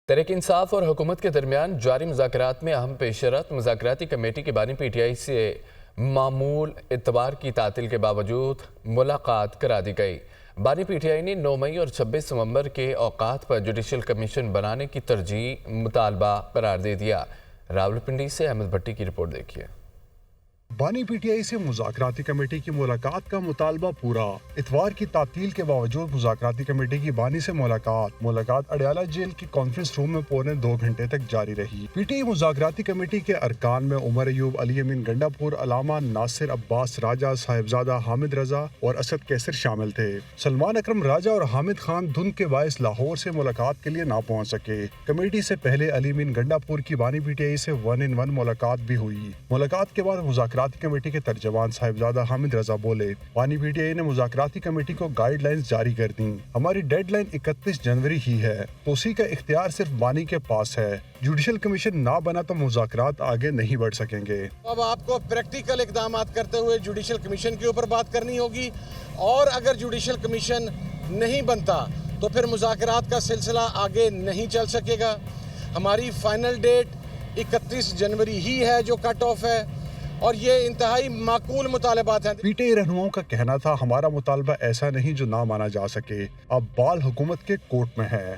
تحریک انصاف اور حکومت کے درمیان جاری مذاکرات میں اہم پیشرفت مذاکراتی کمیٹی کی بانی پی ٹی آئی سے معمول اتوار کی تعطیل کے باوجود ملاقات کرا دی گئی۔ بانی پی ٹی آئی نے 9 مئی اور 26 نومبر کے اوقات پر جوڈیشل کمیشن بنانے کی ترجیح مطالبہ قرار دے دیا۔ راولپنڈی سے احمد بھٹی کی رپورٹ دیکھیے۔ بانی پی ٹی آئی سے مذاکراتی کمیٹی کی ملاقات کا مطالبہ پورا۔ اتوار کی تعطیل کے باوجود مذاکراتی کمیٹی کی بانی سے ملاقات اڈیالہ جیل کی کانفرنس روم میں پونے 2 گھنٹے تک جاری رہی۔ پی ٹی آئی مذاکراتی کمیٹی کے ارکان میں عمر ایوب، علی امین گنڈا پور، علامہ ناصر عباس راجہ، صاحبزادہ حامد رضا اور اسد کیسر شامل تھے۔ سلمان اکرم راجہ اور حامد خان دھند کے باعث لاہور سے ملاقات کے لیے نہ پہنچ سکے۔ کمیٹی سے پہلے علی امین گنڈا پور کی بانی پی ٹی آئی سے 1-on-1 ملاقات بھی ہوئی۔ ملاقات کے بعد مذاکراتی کمیٹی کے ترجمان صاحبزادہ حامد رضا بولے، بانی پی ٹی آئی نے مذاکراتی کمیٹی کو گائیڈ لائنز جاری کر دیں۔ ہماری ڈیڈ لائن 31 جنوری ہی ہے، توسیع کا اختیار صرف بانی کے پاس ہے۔ جوڈیشل کمیشن نہ بنا تو مذاکرات آگے نہیں بڑھ سکیں گے۔ اب آپ کو پریکٹیکل اقدامات کرتے ہوئے جوڈیشل کمیشن کے اوپر بات کرنی ہوگی، اور اگر جوڈیشل کمیشن نہیں بنتا تو پھر مذاکرات کا سلسلہ آگے نہیں چل سکے گا۔ ہماری فائنل ڈیٹ 31 جنوری ہی ہے جو کٹ آف ہے، اور یہ انتہائی معقول مطالبات ہیں۔ پی ٹی آئی رہنماؤں کا کہنا تھا، ہمارا مطالبہ ایسا نہیں جو نہ مانا جا سکے، اب بال حکومت کے کورٹ میں ہے۔